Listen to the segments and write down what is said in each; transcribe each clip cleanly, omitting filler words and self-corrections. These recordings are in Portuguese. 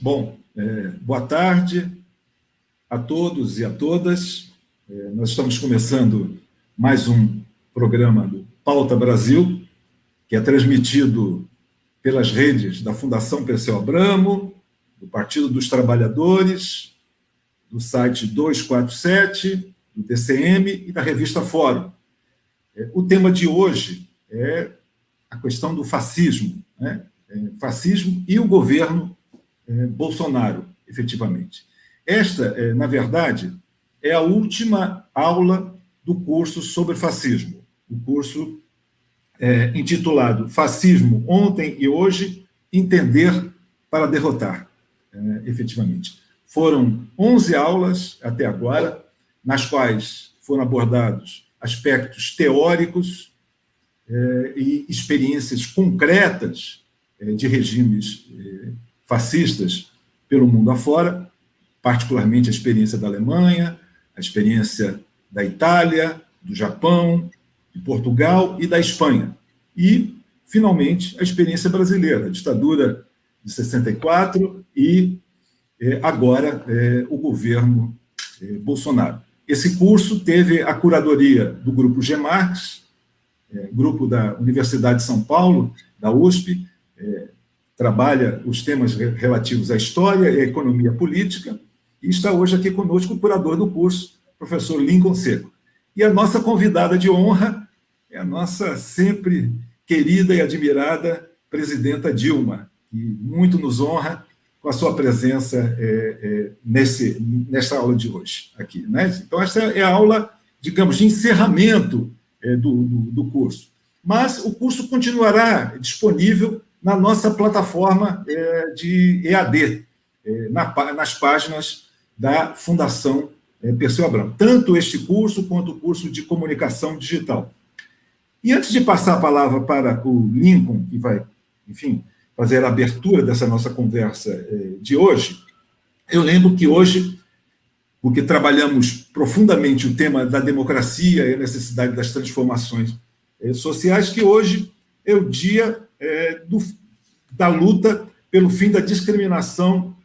Bom, boa tarde a todos e a todas. Nós estamos começando mais um programa do Pauta Brasil, que é transmitido pelas redes da Fundação Perseu Abramo, do Partido dos Trabalhadores, do site 247, do TCM e da revista Fórum. O tema de hoje é a questão do fascismo, né? Fascismo e o governo Bolsonaro, efetivamente. Esta, na verdade, é a última aula do curso sobre fascismo, o curso intitulado Fascismo Ontem e Hoje, Entender para Derrotar, efetivamente. Foram 11 aulas até agora, nas quais foram abordados aspectos teóricos e experiências concretas de regimes fascistas pelo mundo afora, particularmente a experiência da Alemanha, a experiência da Itália, do Japão, de Portugal e da Espanha. E, finalmente, a experiência brasileira, a ditadura de 64 e, agora, o governo Bolsonaro. Esse curso teve a curadoria do Grupo GEMARX, grupo da Universidade de São Paulo, da USP, trabalha os temas relativos à história e à economia política, e está hoje aqui conosco o curador do curso, professor Lincoln Seco. E a nossa convidada de honra é a nossa sempre querida e admirada presidenta Dilma, que muito nos honra com a sua presença nessa aula de hoje aqui, né? Então, essa é a aula, digamos, de encerramento do curso. Mas o curso continuará disponível na nossa plataforma de EAD, nas páginas da Fundação Perseu Abramo. Tanto este curso quanto o curso de comunicação digital. E antes de passar a palavra para o Lincoln, que vai, enfim, fazer a abertura dessa nossa conversa de hoje, eu lembro que hoje, porque trabalhamos profundamente o tema da democracia e a necessidade das transformações sociais, que hoje é o dia da luta pelo fim da discriminação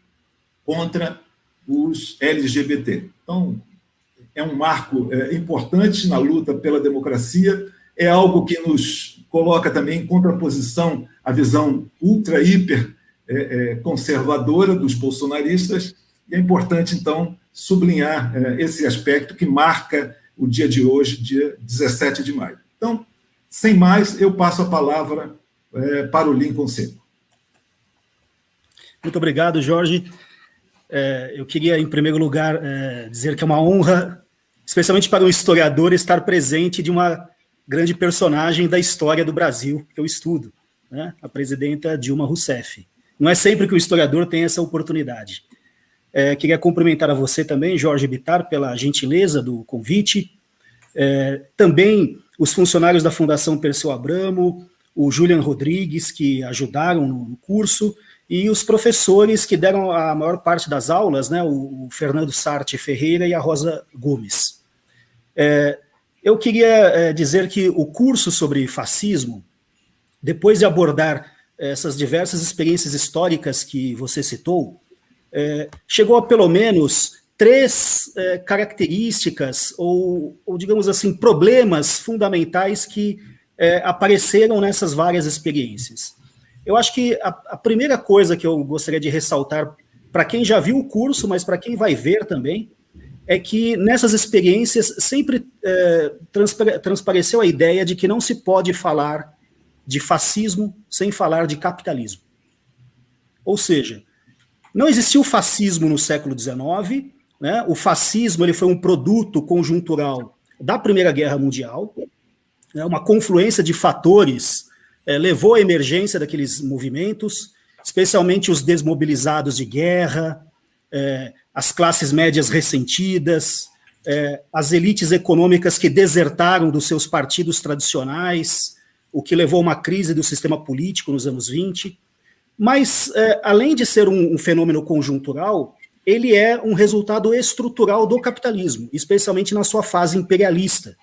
contra os LGBT. Então, é um marco importante na luta pela democracia, é algo que nos coloca também em contraposição à visão ultra, hiper conservadora dos bolsonaristas, e é importante, então, sublinhar esse aspecto que marca o dia de hoje, dia 17 de maio. Então, sem mais, eu passo a palavra para o Lincoln Seco. Muito obrigado, Jorge. Eu queria, em primeiro lugar, dizer que é uma honra, especialmente para um historiador, estar presente de uma grande personagem da história do Brasil, que eu estudo, né? A presidenta Dilma Rousseff. Não é sempre que o historiador tem essa oportunidade. Queria cumprimentar a você também, Jorge Bittar, pela gentileza do convite. Também os funcionários da Fundação Perseu Abramo, o Julian Rodrigues, que ajudaram no curso, e os professores que deram a maior parte das aulas, né, o Fernando Sarte Ferreira e a Rosa Gomes. Eu queria dizer que o curso sobre fascismo, depois de abordar essas diversas experiências históricas que você citou, chegou a pelo menos 3 características ou, digamos assim, problemas fundamentais que apareceram nessas várias experiências. Eu acho que a primeira coisa que eu gostaria de ressaltar, para quem já viu o curso, mas para quem vai ver também, é que nessas experiências sempre transpareceu a ideia de que não se pode falar de fascismo sem falar de capitalismo. Ou seja, não existiu fascismo no século XIX, né? O fascismo ele foi um produto conjuntural da Primeira Guerra Mundial, né? Uma confluência de fatores levou à emergência daqueles movimentos, especialmente os desmobilizados de guerra, as classes médias ressentidas, as elites econômicas que desertaram dos seus partidos tradicionais, o que levou a uma crise do sistema político nos anos 20. Mas, além de ser um fenômeno conjuntural, ele é um resultado estrutural do capitalismo, especialmente na sua fase imperialista,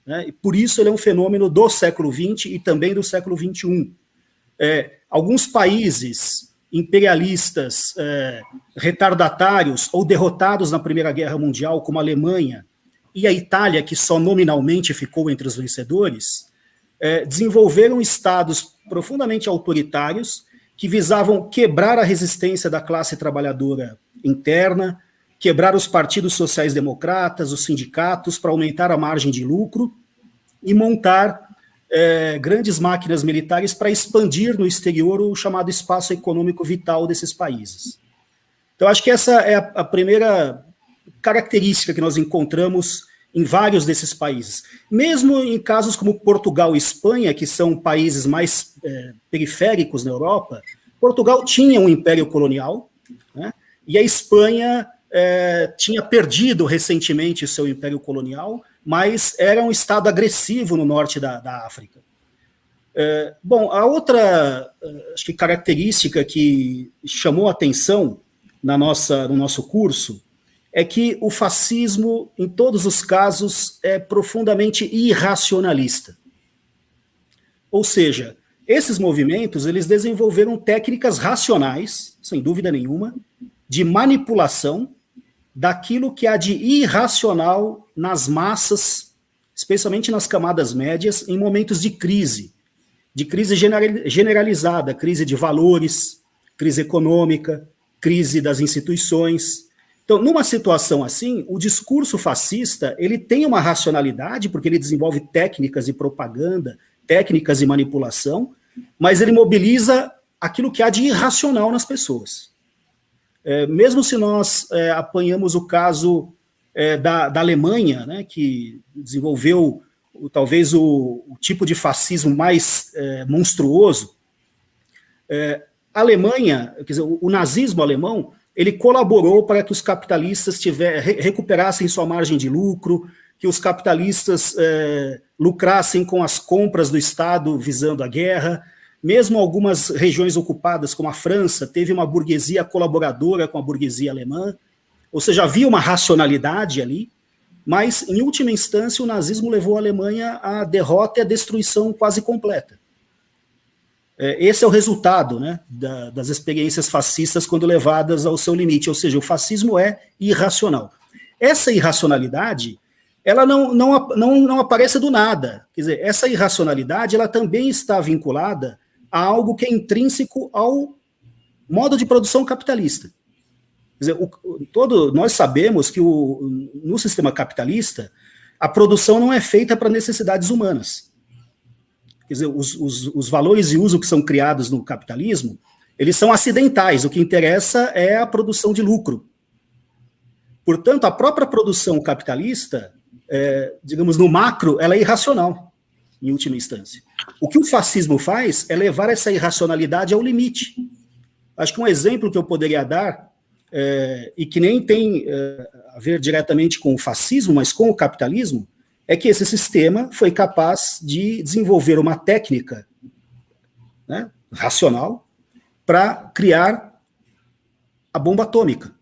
né? E por isso ele é um fenômeno do século XX e também do século XXI. Alguns países imperialistas retardatários ou derrotados na Primeira Guerra Mundial, como a Alemanha e a Itália, que só nominalmente ficou entre os vencedores, desenvolveram estados profundamente autoritários que visavam quebrar a resistência da classe trabalhadora interna, quebrar os partidos sociais-democratas, os sindicatos, para aumentar a margem de lucro e montar grandes máquinas militares para expandir no exterior o chamado espaço econômico vital desses países. Então, acho que essa é a primeira característica que nós encontramos em vários desses países. Mesmo em casos como Portugal e Espanha, que são países mais periféricos na Europa, Portugal tinha um império colonial, né, e a Espanha tinha perdido recentemente o seu império colonial, mas era um estado agressivo no norte da África. Bom, a outra acho que característica que chamou a atenção no nosso curso é que o fascismo, em todos os casos, é profundamente irracionalista. Ou seja, esses movimentos eles desenvolveram técnicas racionais, sem dúvida nenhuma, de manipulação daquilo que há de irracional nas massas, especialmente nas camadas médias, em momentos de crise generalizada, crise de valores, crise econômica, crise das instituições. Então, numa situação assim, o discurso fascista ele tem uma racionalidade, porque ele desenvolve técnicas de propaganda, técnicas de manipulação, mas ele mobiliza aquilo que há de irracional nas pessoas. Mesmo se nós apanhamos o caso da Alemanha, né, que desenvolveu talvez o tipo de fascismo mais monstruoso, a Alemanha, quer dizer, o nazismo alemão, ele colaborou para que os capitalistas recuperassem sua margem de lucro, que os capitalistas lucrassem com as compras do Estado visando a guerra. Mesmo algumas regiões ocupadas, como a França, teve uma burguesia colaboradora com a burguesia alemã, ou seja, havia uma racionalidade ali, mas, em última instância, o nazismo levou a Alemanha à derrota e à destruição quase completa. Esse é o resultado, né, das experiências fascistas quando levadas ao seu limite, ou seja, o fascismo é irracional. Essa irracionalidade, ela não aparece do nada. Quer dizer, essa irracionalidade ela também está vinculada a algo que é intrínseco ao modo de produção capitalista. Quer dizer, nós sabemos que no sistema capitalista, a produção não é feita para necessidades humanas. Quer dizer, os valores de uso que são criados no capitalismo, eles são acidentais, o que interessa é a produção de lucro. Portanto, a própria produção capitalista, digamos, no macro, ela é irracional, em última instância. O que o fascismo faz é levar essa irracionalidade ao limite. Acho que um exemplo que eu poderia dar, e que nem tem a ver diretamente com o fascismo, mas com o capitalismo, é que esse sistema foi capaz de desenvolver uma técnica, né, racional para criar a bomba atômica.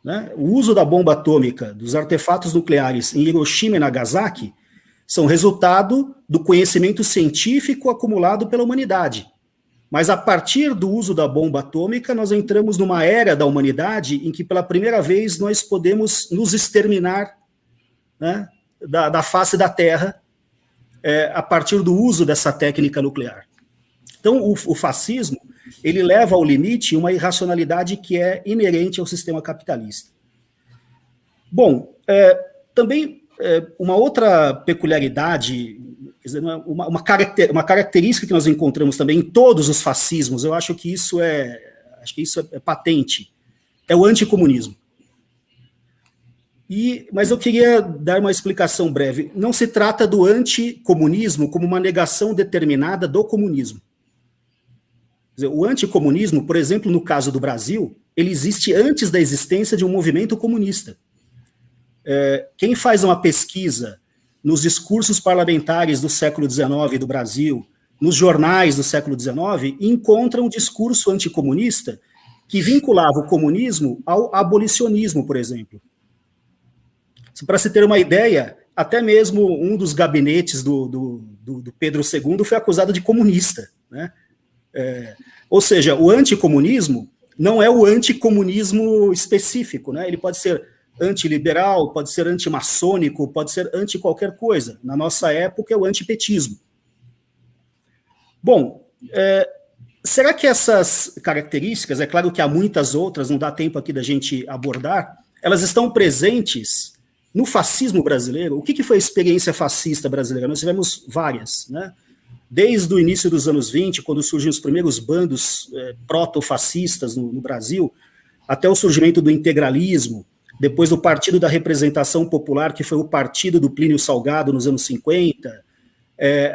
Né? O uso da bomba atômica, dos artefatos nucleares em Hiroshima e Nagasaki, são resultado do conhecimento científico acumulado pela humanidade. Mas a partir do uso da bomba atômica, nós entramos numa era da humanidade em que, pela primeira vez, nós podemos nos exterminar, né, da face da Terra, a partir do uso dessa técnica nuclear. Então, o fascismo, ele leva ao limite uma irracionalidade que é inerente ao sistema capitalista. Bom, também uma outra peculiaridade, uma característica que nós encontramos também em todos os fascismos, eu acho que isso é patente, é o anticomunismo. Mas eu queria dar uma explicação breve. Não se trata do anticomunismo como uma negação determinada do comunismo. Quer dizer, o anticomunismo, por exemplo, no caso do Brasil, ele existe antes da existência de um movimento comunista. Quem faz uma pesquisa nos discursos parlamentares do século XIX do Brasil, nos jornais do século XIX, encontra um discurso anticomunista que vinculava o comunismo ao abolicionismo, por exemplo. Para se ter uma ideia, até mesmo um dos gabinetes do Pedro II foi acusado de comunista, né? Ou seja, o anticomunismo não é o anticomunismo específico, né? Ele pode ser antiliberal, pode ser antimaçônico, pode ser anti qualquer coisa. Na nossa época é o antipetismo. Bom, será que essas características, é claro que há muitas outras, não dá tempo aqui da gente abordar, elas estão presentes no fascismo brasileiro? O que foi a experiência fascista brasileira? Nós tivemos várias, né? Desde o início dos anos 20, quando surgem os primeiros bandos proto-fascistas no Brasil, até o surgimento do integralismo, depois do Partido da Representação Popular, que foi o partido do Plínio Salgado nos anos 50,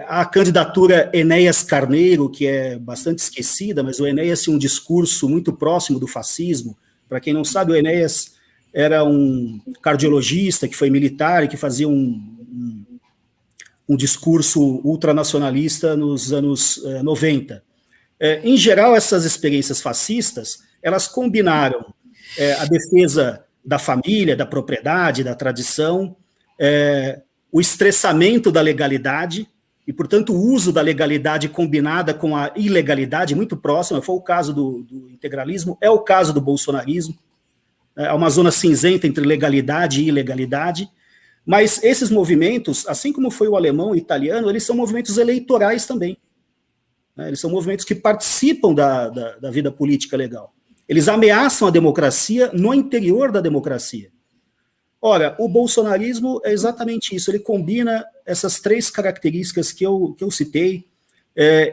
a candidatura Enéas Carneiro, que é bastante esquecida, mas o Enéas tinha um discurso muito próximo do fascismo. Para quem não sabe, o Enéas era um cardiologista que foi militar e que fazia um discurso ultranacionalista nos anos 90. Em geral, essas experiências fascistas, elas combinaram a defesa da família, da propriedade, da tradição, o estressamento da legalidade, e, portanto, o uso da legalidade combinada com a ilegalidade muito próxima. Foi o caso do integralismo, é o caso do bolsonarismo. Há uma zona cinzenta entre legalidade e ilegalidade, mas esses movimentos, assim como foi o alemão e o italiano, eles são movimentos eleitorais também. Eles são movimentos que participam da vida política legal. Eles ameaçam a democracia no interior da democracia. Ora, o bolsonarismo é exatamente isso, ele combina essas três características que eu citei,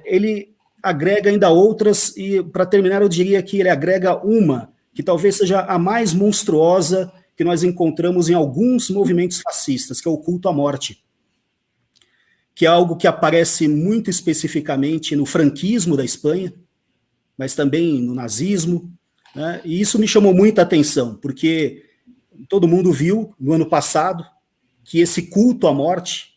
ele agrega ainda outras, e para terminar eu diria que ele agrega uma, que talvez seja a mais monstruosa que nós encontramos em alguns movimentos fascistas, que é o culto à morte, que é algo que aparece muito especificamente no franquismo da Espanha, mas também no nazismo, né? E isso me chamou muita atenção, porque todo mundo viu, no ano passado, que esse culto à morte,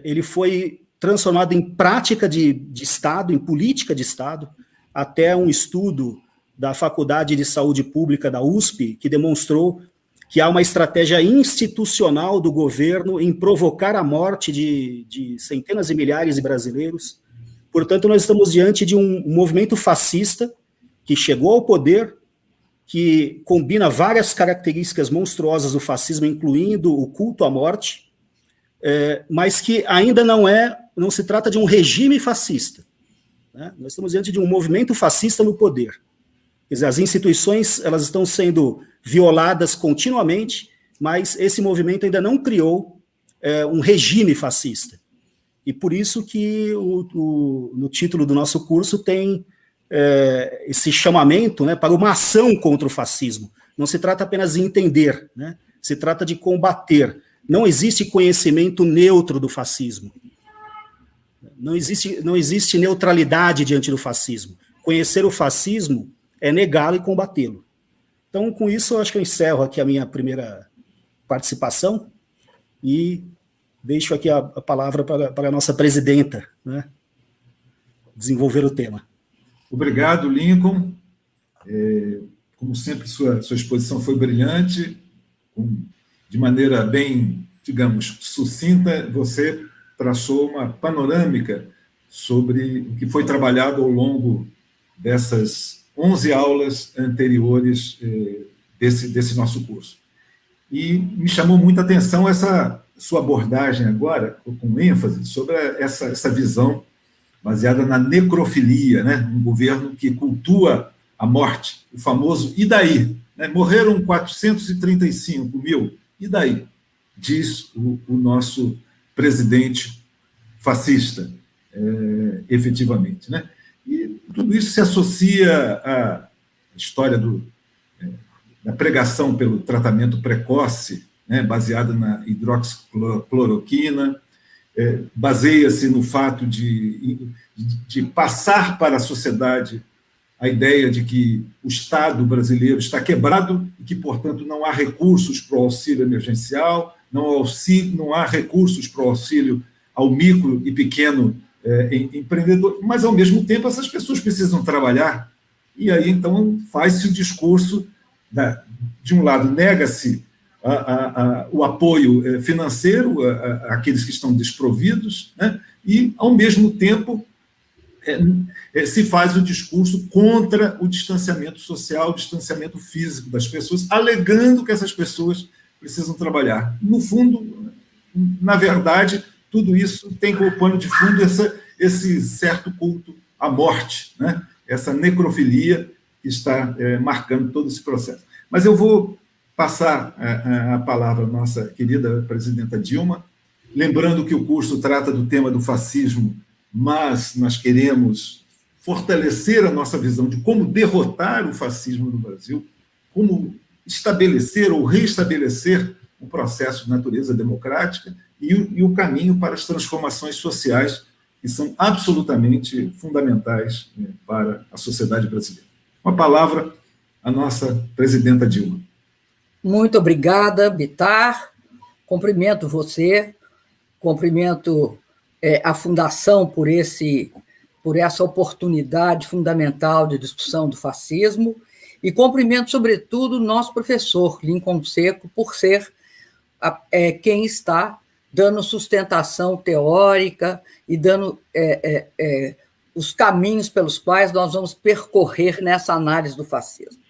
ele foi transformado em prática de Estado, em política de Estado, até um estudo da Faculdade de Saúde Pública da USP, que demonstrou que há uma estratégia institucional do governo em provocar a morte de centenas de milhares de brasileiros. Portanto, nós estamos diante de um movimento fascista que chegou ao poder, que combina várias características monstruosas do fascismo, incluindo o culto à morte, mas que ainda não se trata de um regime fascista, né? Nós estamos diante de um movimento fascista no poder. Quer dizer, as instituições elas estão sendo violadas continuamente, mas esse movimento ainda não criou um regime fascista. E por isso que no título do nosso curso tem esse chamamento, né, para uma ação contra o fascismo. Não se trata apenas de entender, né, se trata de combater. Não existe conhecimento neutro do fascismo. Não existe neutralidade diante do fascismo. Conhecer o fascismo é negá-lo e combatê-lo. Então, com isso, eu acho que eu encerro aqui a minha primeira participação e deixo aqui a palavra para a nossa presidenta, né, desenvolver o tema. Obrigado, Lincoln. Como sempre, sua exposição foi brilhante, de maneira bem, digamos, sucinta, você traçou uma panorâmica sobre o que foi trabalhado ao longo dessas 11 aulas anteriores desse nosso curso. E me chamou muita atenção essa sua abordagem agora, com ênfase, sobre essa visão baseada na necrofilia, né? Um governo que cultua a morte, o famoso "e daí?", né? Morreram 435 mil, e daí? Diz o nosso presidente fascista, efetivamente, né? E tudo isso se associa à história da pregação pelo tratamento precoce, né, baseada na hidroxicloroquina, baseia-se no fato de passar para a sociedade a ideia de que o Estado brasileiro está quebrado e que, portanto, não há recursos para o auxílio emergencial, não há recursos para o auxílio ao micro e pequeno empreendedor, mas, ao mesmo tempo, essas pessoas precisam trabalhar. E aí, então, faz-se o discurso, de um lado, nega-se o apoio financeiro àqueles que estão desprovidos, né? E, ao mesmo tempo, se faz o discurso contra o distanciamento social, o distanciamento físico das pessoas, alegando que essas pessoas precisam trabalhar. No fundo, na verdade, tudo isso tem como pano de fundo esse certo culto à morte, né? Essa necrofilia que está marcando todo esse processo. Mas eu vou passar a palavra à nossa querida presidenta Dilma, lembrando que o curso trata do tema do fascismo, mas nós queremos fortalecer a nossa visão de como derrotar o fascismo no Brasil, como estabelecer ou reestabelecer o processo de natureza democrática e o caminho para as transformações sociais que são absolutamente fundamentais para a sociedade brasileira. Uma palavra à nossa presidenta Dilma. Muito obrigada, Bittar. Cumprimento você, cumprimento a Fundação por essa oportunidade fundamental de discussão do fascismo e cumprimento, sobretudo, o nosso professor, Lincoln Seco, por ser quem está dando sustentação teórica e dando os caminhos pelos quais nós vamos percorrer nessa análise do fascismo.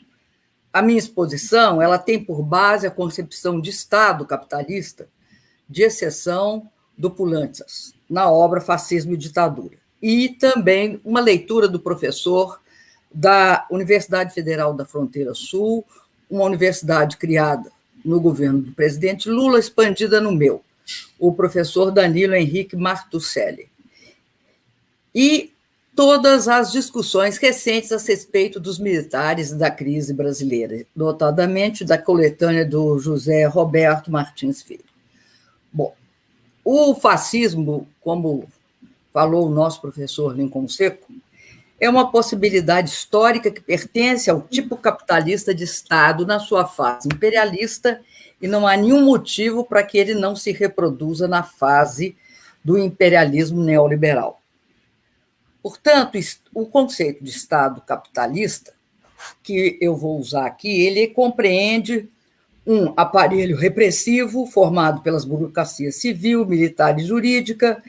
A minha exposição ela tem por base a concepção de Estado capitalista, de exceção do Pulantzas, na obra Fascismo e Ditadura. E também uma leitura do professor da Universidade Federal da Fronteira Sul, uma universidade criada no governo do presidente Lula, expandida no meu, o professor Danilo Henrique Martuccelli. E todas as discussões recentes a respeito dos militares e da crise brasileira, notadamente da coletânea do José Roberto Martins Filho. Bom, o fascismo, como falou o nosso professor Lincoln Seco, é uma possibilidade histórica que pertence ao tipo capitalista de Estado na sua fase imperialista e não há nenhum motivo para que ele não se reproduza na fase do imperialismo neoliberal. Portanto, o conceito de Estado capitalista, que eu vou usar aqui, ele compreende um aparelho repressivo formado pelas burocracias civil, militar e jurídica,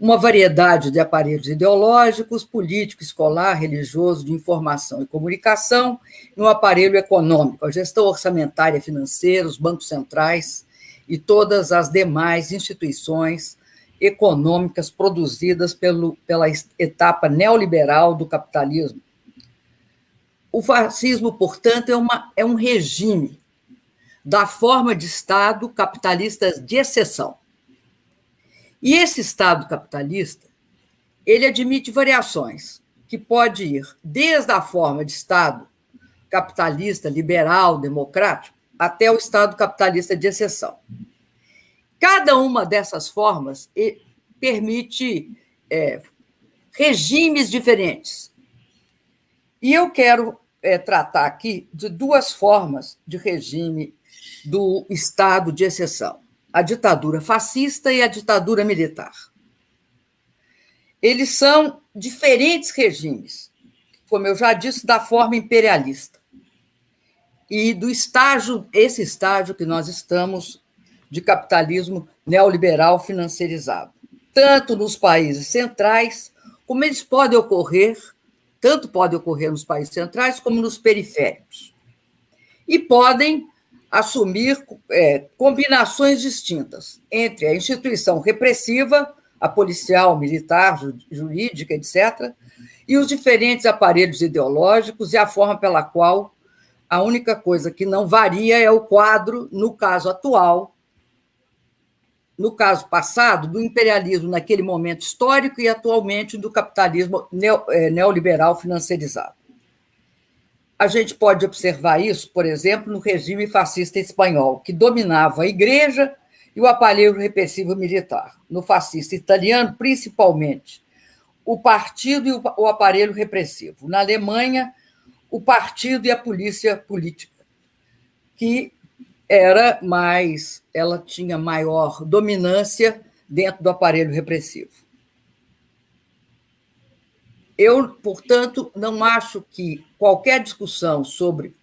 uma variedade de aparelhos ideológicos, político, escolar, religioso, de informação e comunicação, e um aparelho econômico, a gestão orçamentária e financeira, os bancos centrais e todas as demais instituições econômicas produzidas pela etapa neoliberal do capitalismo. O fascismo, portanto, é um regime da forma de Estado capitalista de exceção. E esse Estado capitalista, ele admite variações, que pode ir desde a forma de Estado capitalista, liberal, democrático, até o Estado capitalista de exceção. Cada uma dessas formas permite regimes diferentes. E eu quero tratar aqui de duas formas de regime do Estado de exceção: a ditadura fascista e a ditadura militar. Eles são diferentes regimes, como eu já disse, da forma imperialista e do esse estágio que nós estamos de capitalismo neoliberal financiarizado, tanto nos países centrais, como eles podem ocorrer, tanto podem ocorrer nos países centrais como nos periféricos. E podem assumir combinações distintas entre a instituição repressiva, a policial, militar, jurídica, etc., e os diferentes aparelhos ideológicos e a forma pela qual a única coisa que não varia é o quadro, no caso atual, no caso passado, do imperialismo naquele momento histórico e atualmente do capitalismo neoliberal financiarizado. A gente pode observar isso, por exemplo, no regime fascista espanhol, que dominava a igreja e o aparelho repressivo militar. No fascista italiano, principalmente, o partido e o aparelho repressivo. Na Alemanha, o partido e a polícia política, que ela tinha maior dominância dentro do aparelho repressivo. Eu, portanto, não acho que qualquer discussão sobre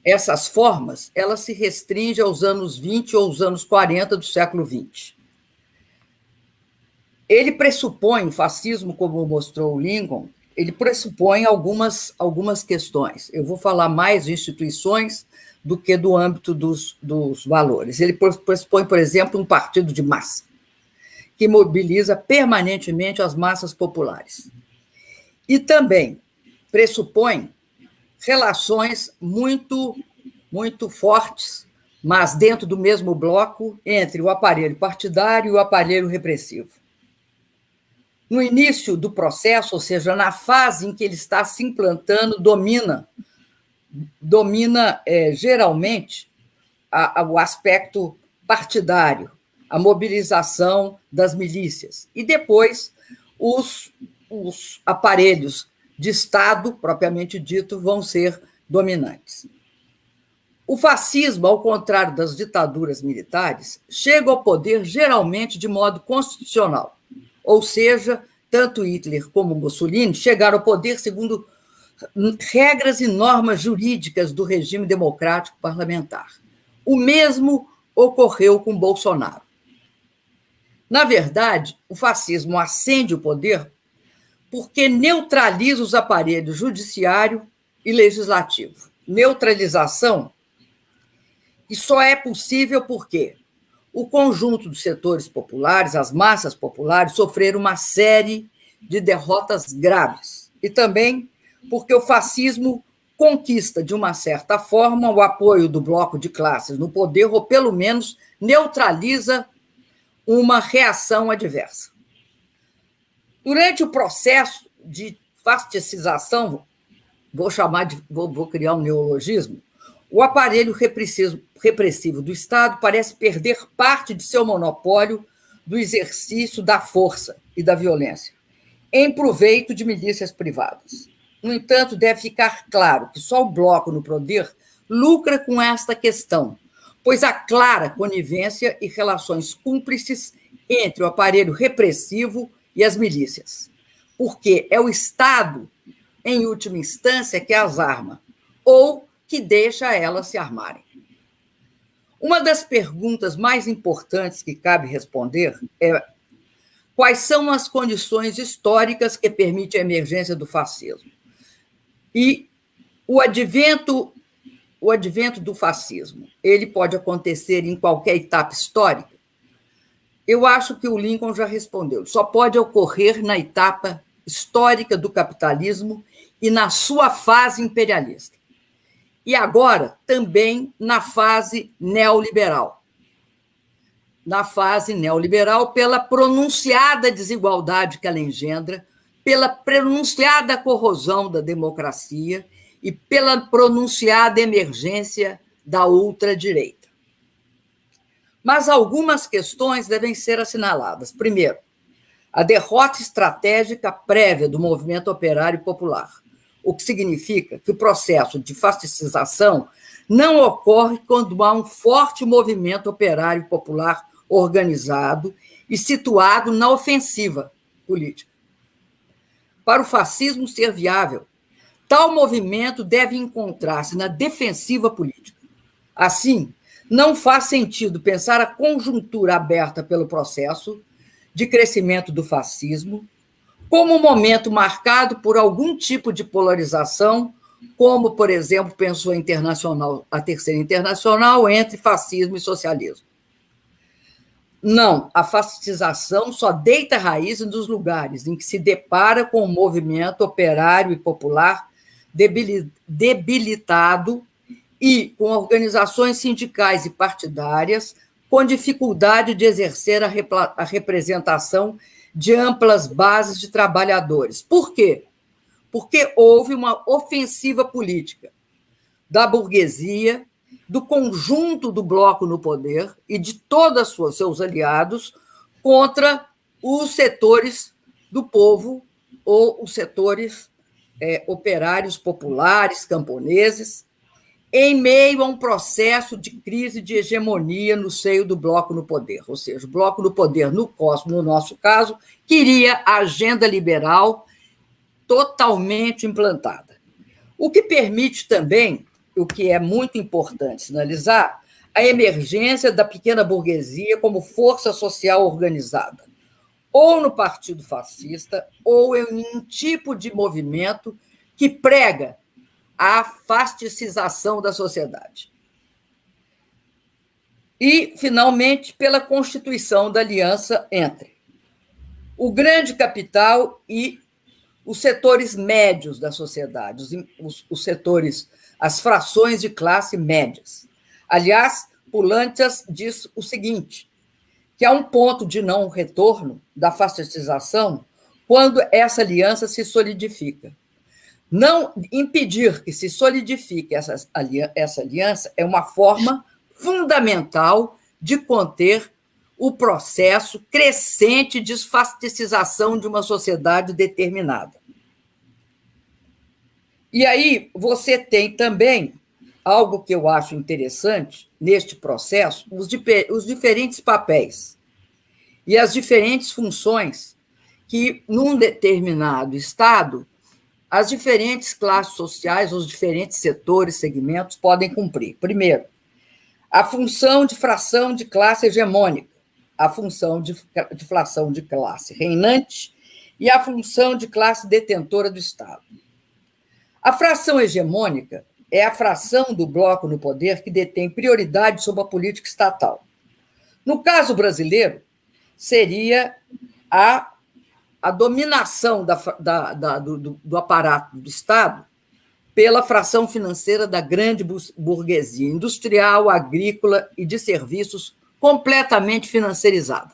essas formas ela se restringe aos anos 20 ou aos anos 40 do século XX. Ele pressupõe, o fascismo, como mostrou o Lincoln, ele pressupõe algumas questões. Eu vou falar mais de instituições do que do âmbito dos valores. Ele pressupõe, por exemplo, um partido de massa, que mobiliza permanentemente as massas populares. E também pressupõe relações muito fortes, mas dentro do mesmo bloco, entre o aparelho partidário e o aparelho repressivo. No início do processo, ou seja, na fase em que ele está se implantando, domina geralmente o aspecto partidário, a mobilização das milícias. E depois, os aparelhos de Estado, propriamente dito, vão ser dominantes. O fascismo, ao contrário das ditaduras militares, chega ao poder geralmente de modo constitucional, ou seja, tanto Hitler como Mussolini chegaram ao poder segundo regras e normas jurídicas do regime democrático parlamentar. O mesmo ocorreu com Bolsonaro. Na verdade, o fascismo ascende o poder porque neutraliza os aparelhos judiciário e legislativo. Neutralização, e só é possível porque o conjunto dos setores populares, as massas populares, sofreram uma série de derrotas graves. E também porque o fascismo conquista, de uma certa forma, o apoio do bloco de classes no poder, ou pelo menos neutraliza uma reação adversa. Durante o processo de fasticização, vou criar um neologismo, o aparelho repressivo do Estado parece perder parte de seu monopólio do exercício da força e da violência, em proveito de milícias privadas. No entanto, deve ficar claro que só o bloco no poder lucra com esta questão, pois há clara conivência e relações cúmplices entre o aparelho repressivo e as milícias, porque é o Estado, em última instância, que as arma, ou que deixa elas se armarem. Uma das perguntas mais importantes que cabe responder é: quais são as condições históricas que permitem a emergência do fascismo? E o advento do fascismo, ele pode acontecer em qualquer etapa histórica? Eu acho que o Lincoln já respondeu. Só pode ocorrer na etapa histórica do capitalismo e na sua fase imperialista. E agora, também na fase neoliberal. Na fase neoliberal, pela pronunciada desigualdade que ela engendra, pela pronunciada corrosão da democracia e pela pronunciada emergência da ultradireita. Mas algumas questões devem ser assinaladas. Primeiro, a derrota estratégica prévia do movimento operário popular, o que significa que o processo de fascistização não ocorre quando há um forte movimento operário popular organizado e situado na ofensiva política. Para o fascismo ser viável, tal movimento deve encontrar-se na defensiva política. Assim, não faz sentido pensar a conjuntura aberta pelo processo de crescimento do fascismo como um momento marcado por algum tipo de polarização, como, por exemplo, pensou a Terceira Internacional entre fascismo e socialismo. Não, a fascistização só deita raízes nos lugares em que se depara com o movimento operário e popular debilitado e com organizações sindicais e partidárias com dificuldade de exercer a representação de amplas bases de trabalhadores. Por quê? Porque houve uma ofensiva política da burguesia, do conjunto do bloco no poder e de todos os seus aliados contra os setores do povo ou os setores operários populares, camponeses, em meio a um processo de crise de hegemonia no seio do bloco no poder. Ou seja, o bloco no poder, no nosso caso, queria a agenda liberal totalmente implantada. O que permite também, o que é muito importante sinalizar, a emergência da pequena burguesia como força social organizada, ou no partido fascista, ou em um tipo de movimento que prega a fasticização da sociedade. E, finalmente, pela constituição da aliança entre o grande capital e os setores médios da sociedade, os setores, as frações de classe médias. Aliás, Pulantzas diz o seguinte, que há um ponto de não retorno da fascistização quando essa aliança se solidifica. Não impedir que se solidifique essa aliança é uma forma fundamental de conter o processo crescente de fascistização de uma sociedade determinada. E aí você tem também algo que eu acho interessante neste processo, os diferentes papéis e as diferentes funções que, num determinado Estado, as diferentes classes sociais, os diferentes setores, segmentos podem cumprir. Primeiro, a função de fração de classe hegemônica, a função de fração de classe reinante e a função de classe detentora do Estado. A fração hegemônica é a fração do bloco no poder que detém prioridade sobre a política estatal. No caso brasileiro, seria a dominação do aparato do Estado pela fração financeira da grande burguesia industrial, agrícola e de serviços completamente financiarizada.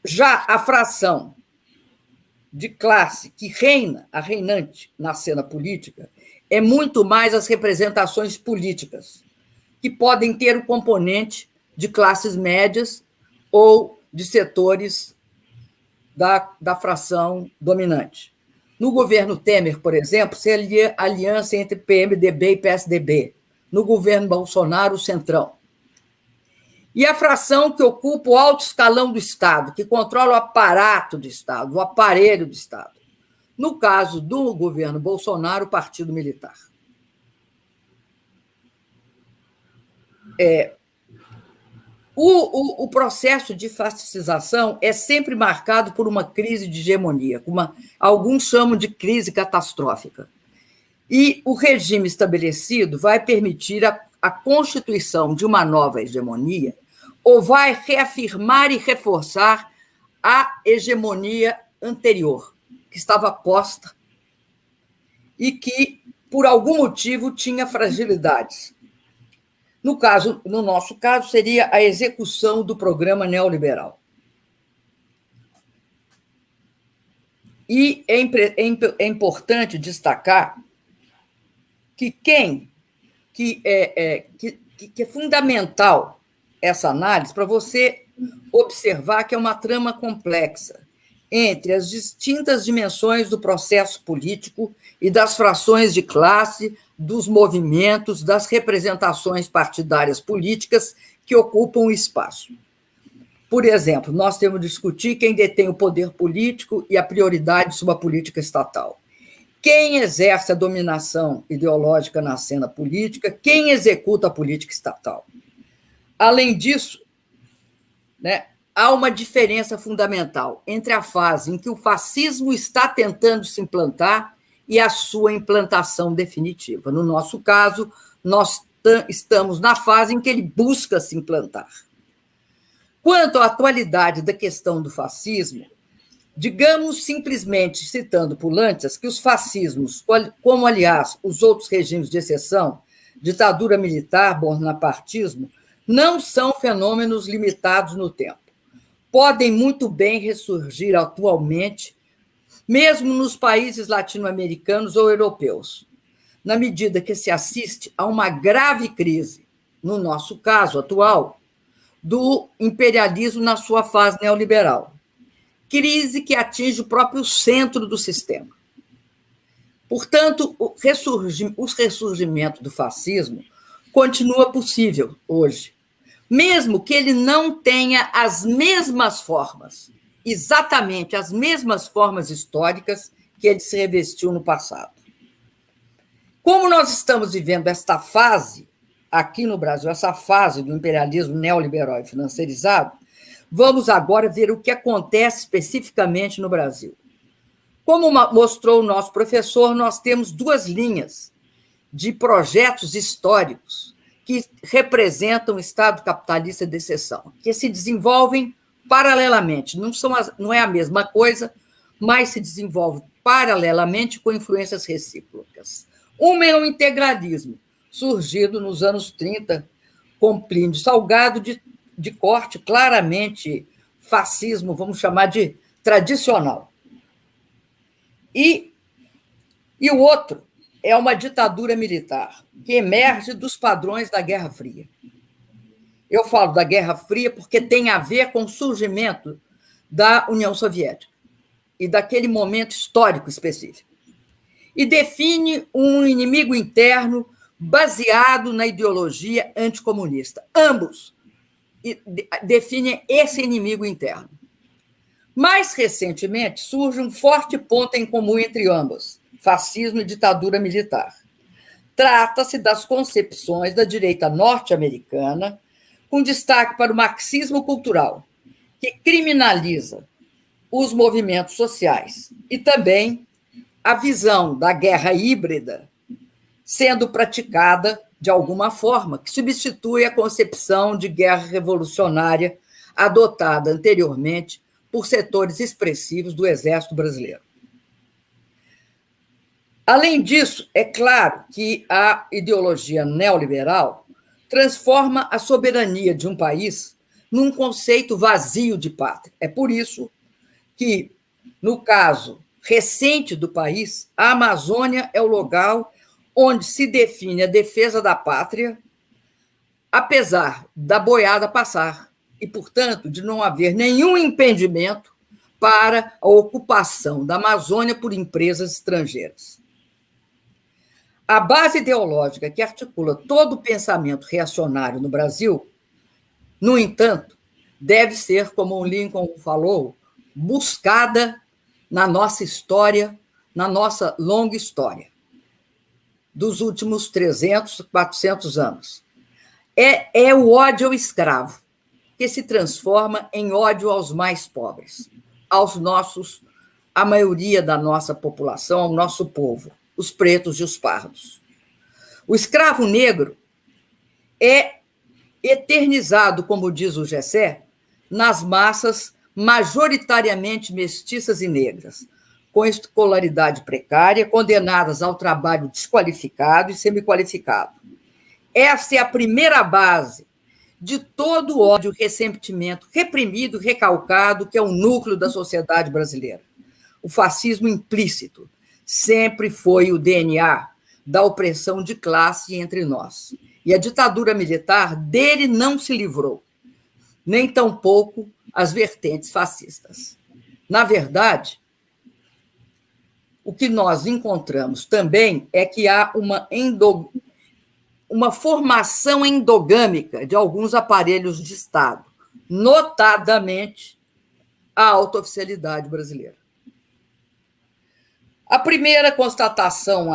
Já a fração de classe que reina, a reinante na cena política, é muito mais as representações políticas, que podem ter o componente de classes médias ou de setores da fração dominante. No governo Temer, por exemplo, seria a aliança entre PMDB e PSDB. No governo Bolsonaro, o Centrão. E a fração que ocupa o alto escalão do Estado, que controla o aparato do Estado, o aparelho do Estado. No caso do governo Bolsonaro, o Partido Militar. O processo de fascistização é sempre marcado por uma crise de hegemonia, alguns chamam de crise catastrófica. E o regime estabelecido vai permitir a constituição de uma nova hegemonia ou vai reafirmar e reforçar a hegemonia anterior, que estava posta e que, por algum motivo, tinha fragilidades. No nosso caso, seria a execução do programa neoliberal. E é importante destacar que é fundamental essa análise para você observar que é uma trama complexa entre as distintas dimensões do processo político e das frações de classe, dos movimentos, das representações partidárias políticas que ocupam o espaço. Por exemplo, nós temos de discutir quem detém o poder político e a prioridade sobre a política estatal. Quem exerce a dominação ideológica na cena política, quem executa a política estatal. Além disso, há uma diferença fundamental entre a fase em que o fascismo está tentando se implantar e a sua implantação definitiva. No nosso caso, nós estamos na fase em que ele busca se implantar. Quanto à atualidade da questão do fascismo, digamos simplesmente, citando Pulantzas, que os fascismos, como, aliás, os outros regimes de exceção, ditadura militar, bonapartismo, não são fenômenos limitados no tempo. Podem muito bem ressurgir atualmente, mesmo nos países latino-americanos ou europeus, na medida que se assiste a uma grave crise, no nosso caso atual, do imperialismo na sua fase neoliberal. Crise que atinge o próprio centro do sistema. Portanto, o ressurgimento do fascismo continua possível hoje, mesmo que ele não tenha as mesmas formas, exatamente as mesmas formas históricas que ele se revestiu no passado. Como nós estamos vivendo esta fase, aqui no Brasil, essa fase do imperialismo neoliberal e financiarizado, Vamos agora ver o que acontece especificamente no Brasil. Como mostrou o nosso professor, nós temos duas linhas de projetos históricos que representam o Estado capitalista de exceção, que se desenvolvem paralelamente. Não é a mesma coisa, mas se desenvolve paralelamente com influências recíprocas. Uma é o integralismo, surgido nos anos 30, com Plínio Salgado, de corte claramente fascismo, vamos chamar de tradicional. E o outro é uma ditadura militar, que emerge dos padrões da Guerra Fria. Eu falo da Guerra Fria porque tem a ver com o surgimento da União Soviética e daquele momento histórico específico. E define um inimigo interno baseado na ideologia anticomunista. Ambos definem esse inimigo interno. Mais recentemente, surge um forte ponto em comum entre ambos, fascismo e ditadura militar. Trata-se das concepções da direita norte-americana, com destaque para o marxismo cultural, que criminaliza os movimentos sociais, e também a visão da guerra híbrida sendo praticada de alguma forma, que substitui a concepção de guerra revolucionária adotada anteriormente por setores expressivos do Exército Brasileiro. Além disso, é claro que a ideologia neoliberal transforma a soberania de um país num conceito vazio de pátria. É por isso que, no caso recente do país, a Amazônia é o local onde se define a defesa da pátria, apesar da boiada passar, e, portanto, de não haver nenhum impedimento para a ocupação da Amazônia por empresas estrangeiras. A base ideológica que articula todo o pensamento reacionário no Brasil, no entanto, deve ser, como o Lincoln falou, buscada na nossa história, na nossa longa história, dos últimos 300, 400 anos. É o ódio ao escravo, que se transforma em ódio aos mais pobres, a maioria da nossa população, ao nosso povo, os pretos e os pardos. O escravo negro é eternizado, como diz o Gessé, nas massas majoritariamente mestiças e negras, com escolaridade precária, condenadas ao trabalho desqualificado e semiqualificado. Essa é a primeira base de todo o ódio e ressentimento reprimido, recalcado, que é o núcleo da sociedade brasileira. O fascismo implícito sempre foi o DNA da opressão de classe entre nós. E a ditadura militar dele não se livrou, nem tampouco as vertentes fascistas. Na verdade, o que nós encontramos também é que há uma formação endogâmica de alguns aparelhos de Estado, notadamente a autooficialidade brasileira. A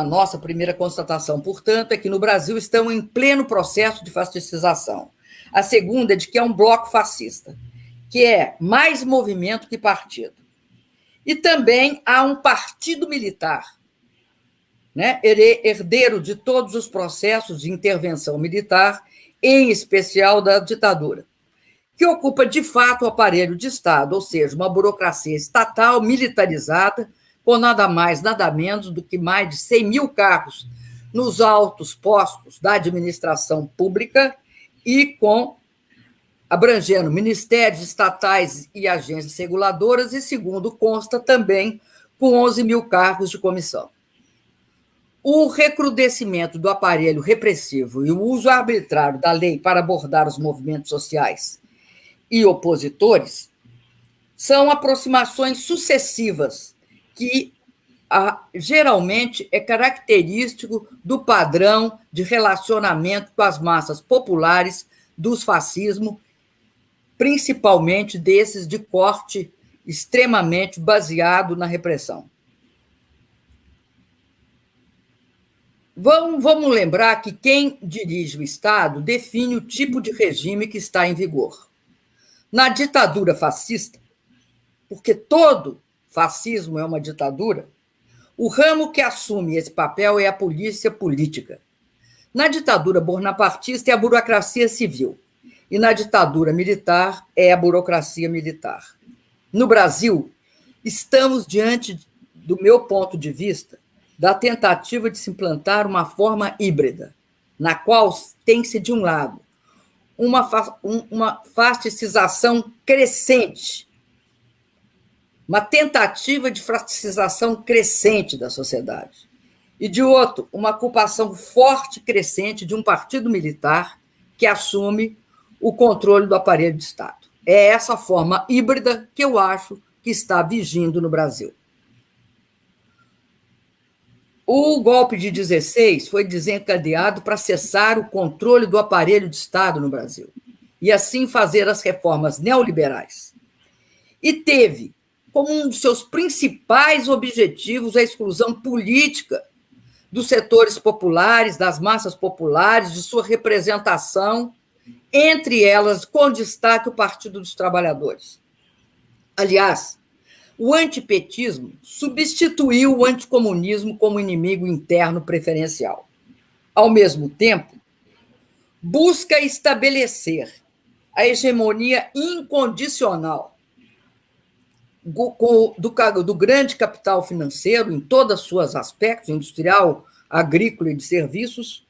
nossa primeira constatação, portanto, é que no Brasil estamos em pleno processo de fascistização. A segunda é de que é um bloco fascista, que é mais movimento que partido. E também há um partido militar, né, herdeiro de todos os processos de intervenção militar, em especial da ditadura, que ocupa, de fato, o aparelho de Estado, ou seja, uma burocracia estatal militarizada, com nada mais, nada menos do que mais de 100 mil cargos nos altos postos da administração pública e abrangendo ministérios estatais e agências reguladoras e, segundo consta, também com 11 mil cargos de comissão. O recrudescimento do aparelho repressivo e o uso arbitrário da lei para abordar os movimentos sociais e opositores são aproximações sucessivas que geralmente é característico do padrão de relacionamento com as massas populares dos fascismos, principalmente desses de corte extremamente baseado na repressão. Vamos lembrar que quem dirige o Estado define o tipo de regime que está em vigor. Na ditadura fascista, porque todo fascismo é uma ditadura, o ramo que assume esse papel é a polícia política. Na ditadura bonapartista é a burocracia civil, e na ditadura militar é a burocracia militar. No Brasil, estamos diante, do meu ponto de vista, da tentativa de se implantar uma forma híbrida, na qual tem-se, de um lado, uma fascização crescente, uma tentativa de fascização crescente da sociedade, e, de outro, uma ocupação forte e crescente de um partido militar que assume o controle do aparelho de Estado. É essa forma híbrida que eu acho que está vigindo no Brasil. O golpe de 16 foi desencadeado para cessar o controle do aparelho de Estado no Brasil e, assim, fazer as reformas neoliberais. E teve como um dos seus principais objetivos a exclusão política dos setores populares, das massas populares, de sua representação, entre elas, com destaque, o Partido dos Trabalhadores. Aliás, o antipetismo substituiu o anticomunismo como inimigo interno preferencial. Ao mesmo tempo, busca estabelecer a hegemonia incondicional do grande capital financeiro, em todos os seus aspectos, industrial, agrícola e de serviços,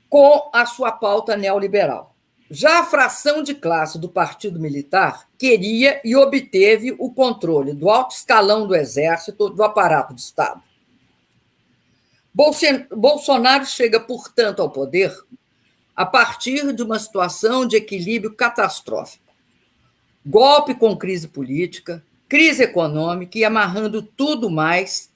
com a sua pauta neoliberal. Já a fração de classe do Partido Militar queria e obteve o controle do alto escalão do Exército, do aparato de Estado. Bolsonaro chega, portanto, ao poder a partir de uma situação de equilíbrio catastrófico. Golpe com crise política, crise econômica e, amarrando tudo mais,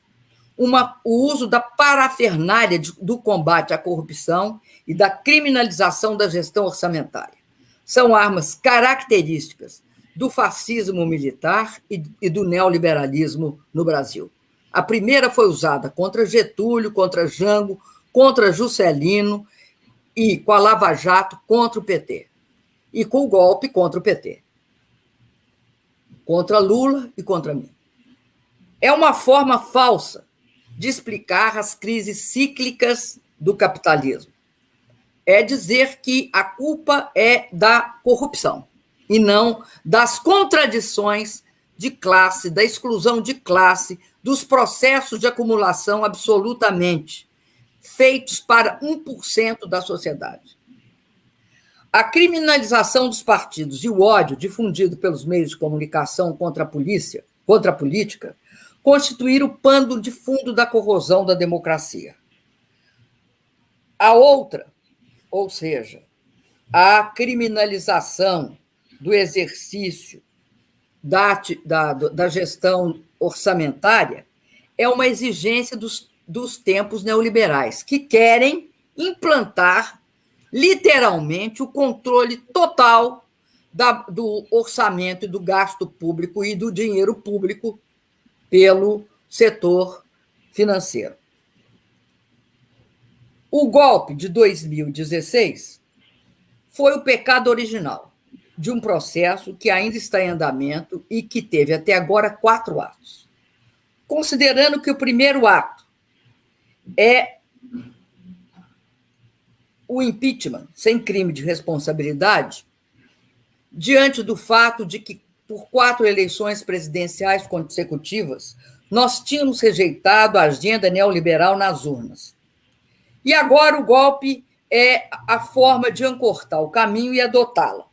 o uso da parafernália do combate à corrupção e da criminalização da gestão orçamentária. São armas características do fascismo militar e do neoliberalismo no Brasil. A primeira foi usada contra Getúlio, contra Jango, contra Juscelino e, com a Lava Jato, contra o PT. E com o golpe contra o PT. Contra Lula e contra mim. É uma forma falsa de explicar as crises cíclicas do capitalismo. É dizer que a culpa é da corrupção e não das contradições de classe, da exclusão de classe, dos processos de acumulação absolutamente feitos para 1% da sociedade. A criminalização dos partidos e o ódio difundido pelos meios de comunicação contra a política, constituíram o pano de fundo da corrosão da democracia. A outra, ou seja, a criminalização do exercício da gestão orçamentária, é uma exigência dos tempos neoliberais, que querem implantar, literalmente, o controle total do orçamento e do gasto público e do dinheiro público pelo setor financeiro. O golpe de 2016 foi o pecado original de um processo que ainda está em andamento e que teve até agora 4 atos. Considerando que o primeiro ato é o impeachment sem crime de responsabilidade, diante do fato de que, por 4 eleições presidenciais consecutivas, nós tínhamos rejeitado a agenda neoliberal nas urnas. E agora o golpe é a forma de encurtar o caminho e adotá-la.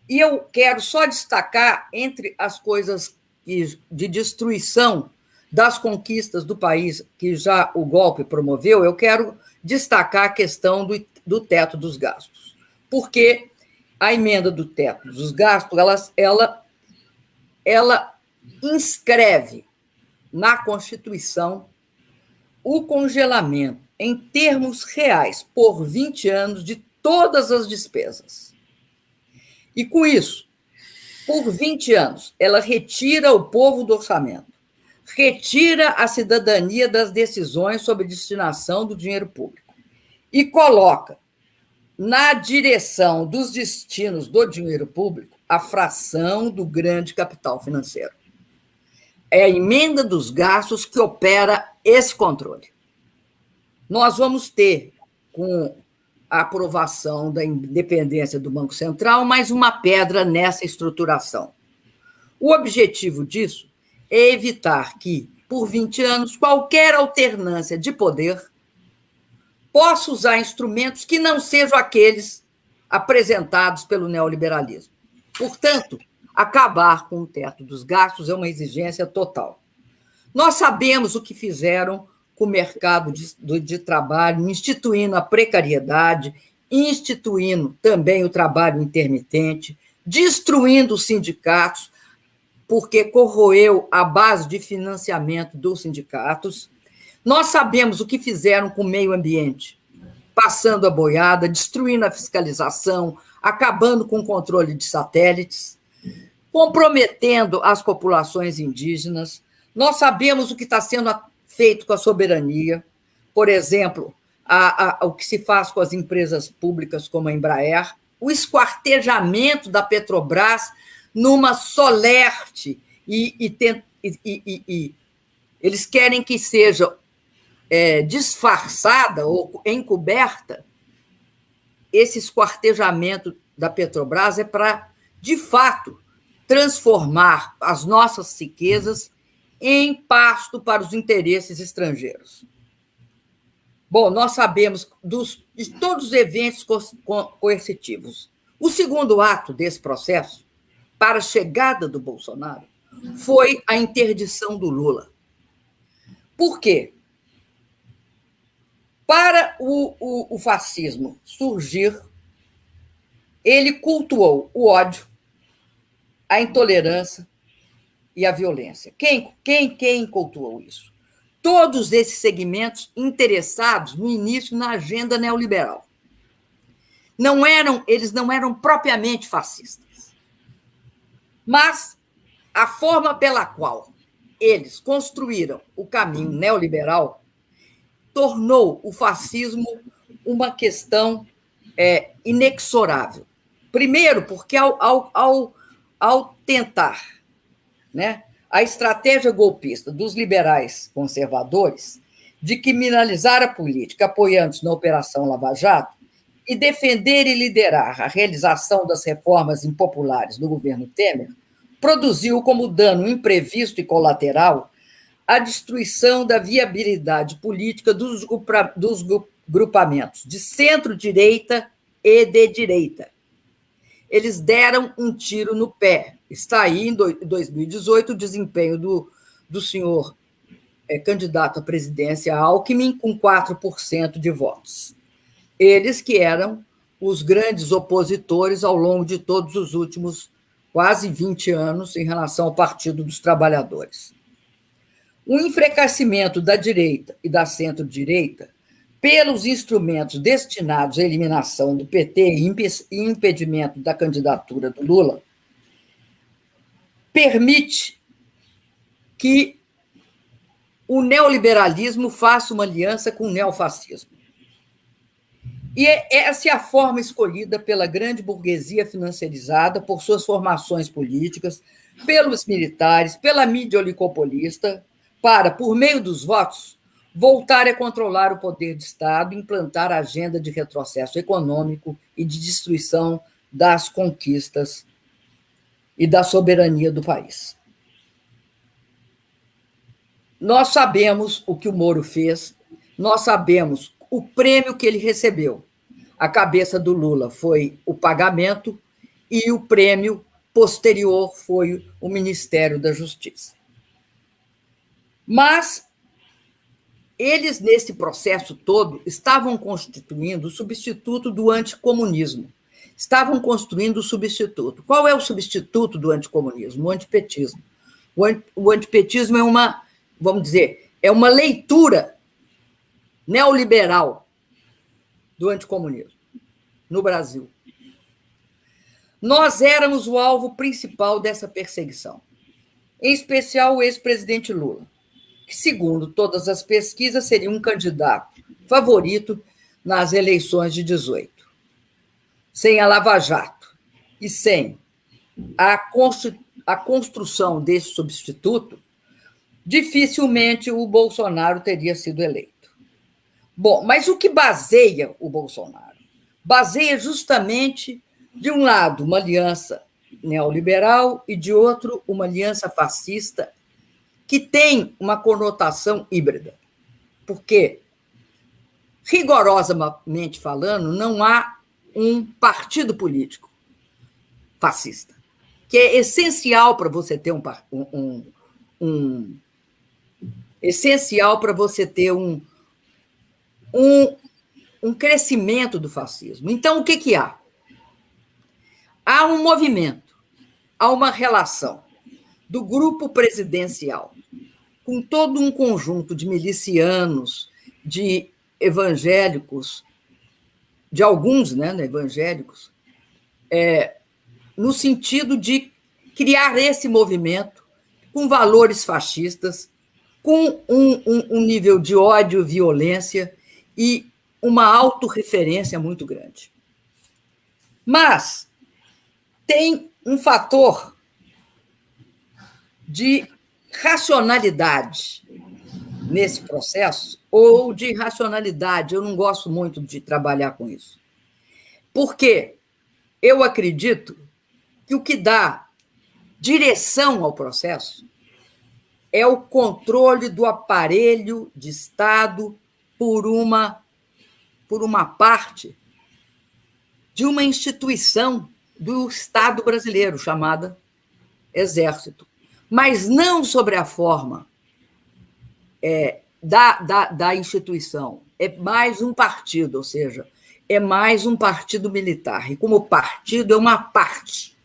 E eu quero só destacar, entre as coisas de destruição das conquistas do país que já o golpe promoveu, eu quero destacar a questão do teto dos gastos. Porque a emenda do teto dos gastos, ela inscreve na Constituição o congelamento, em termos reais, por 20 anos, de todas as despesas. E, com isso, por 20 anos, ela retira o povo do orçamento, retira a cidadania das decisões sobre destinação do dinheiro público e coloca na direção dos destinos do dinheiro público a fração do grande capital financeiro. É a emenda dos gastos que opera esse controle. Nós vamos ter, com a aprovação da independência do Banco Central, mais uma pedra nessa estruturação. O objetivo disso é evitar que, por 20 anos, qualquer alternância de poder possa usar instrumentos que não sejam aqueles apresentados pelo neoliberalismo. Portanto, acabar com o teto dos gastos é uma exigência total. Nós sabemos o que fizeram com o mercado de trabalho, instituindo a precariedade, instituindo também o trabalho intermitente, destruindo os sindicatos, porque corroeu a base de financiamento dos sindicatos. Nós sabemos o que fizeram com o meio ambiente, passando a boiada, destruindo a fiscalização, acabando com o controle de satélites, comprometendo as populações indígenas. Nós sabemos o que está sendo feito com a soberania, por exemplo, o que se faz com as empresas públicas como a Embraer, o esquartejamento da Petrobras numa solerte, e eles querem que seja disfarçada ou encoberta. Esse esquartejamento da Petrobras é para, de fato, transformar as nossas riquezas em pasto para os interesses estrangeiros. Bom, nós sabemos de todos os eventos coercitivos. O segundo ato desse processo, para a chegada do Bolsonaro, foi a interdição do Lula. Por quê? Para o fascismo surgir, ele cultuou o ódio, a intolerância e a violência. Quem cultuou isso? Todos esses segmentos interessados no início na agenda neoliberal. Eles não eram propriamente fascistas, mas a forma pela qual eles construíram o caminho neoliberal tornou o fascismo uma questão inexorável. Primeiro, porque ao tentar, né, a estratégia golpista dos liberais conservadores de criminalizar a política apoiantes na Operação Lava Jato e defender e liderar a realização das reformas impopulares do governo Temer, produziu como dano imprevisto e colateral a destruição da viabilidade política dos grupamentos de centro-direita e de direita. Eles deram um tiro no pé. Está aí, em 2018, o desempenho do senhor candidato à presidência Alckmin, com 4% de votos. Eles que eram os grandes opositores ao longo de todos os últimos quase 20 anos em relação ao Partido dos Trabalhadores. O enfraquecimento da direita e da centro-direita pelos instrumentos destinados à eliminação do PT e impedimento da candidatura do Lula permite que o neoliberalismo faça uma aliança com o neofascismo. E essa é a forma escolhida pela grande burguesia financiarizada por suas formações políticas, pelos militares, pela mídia oligopolista, para, por meio dos votos, voltar a controlar o poder de Estado, implantar a agenda de retrocesso econômico e de destruição das conquistas e da soberania do país. Nós sabemos o que o Moro fez, nós sabemos o prêmio que ele recebeu. A cabeça do Lula foi o pagamento e o prêmio posterior foi o Ministério da Justiça. Mas eles, nesse processo todo, estavam constituindo o substituto do anticomunismo. Estavam construindo o substituto. Qual é o substituto do anticomunismo? O antipetismo. O antipetismo é uma, vamos dizer, é uma leitura neoliberal do anticomunismo no Brasil. Nós éramos o alvo principal dessa perseguição, em especial o ex-presidente Lula, que, segundo todas as pesquisas, seria um candidato favorito nas eleições de 18. Sem a Lava Jato e sem a construção desse substituto, dificilmente o Bolsonaro teria sido eleito. Bom, mas o que baseia o Bolsonaro? Baseia justamente, de um lado, uma aliança neoliberal e, de outro, uma aliança fascista que tem uma conotação híbrida. Porque, rigorosamente falando, não há um partido político fascista, que é essencial para você ter essencial para você ter um crescimento do fascismo. Então, o que há? Há um movimento, há uma relação do grupo presidencial com todo um conjunto de milicianos, de evangélicos, de alguns, né, evangélicos, no sentido de criar esse movimento com valores fascistas, com um nível de ódio, violência e uma autorreferência muito grande. Mas tem um fator de racionalidade nesse processo, ou de racionalidade, eu não gosto muito de trabalhar com isso. Porque eu acredito que o que dá direção ao processo é o controle do aparelho de Estado por uma parte de uma instituição do Estado brasileiro, chamada Exército. Mas não sobre a forma da instituição. É mais um partido, ou seja, é mais um partido militar. E como partido é uma parte,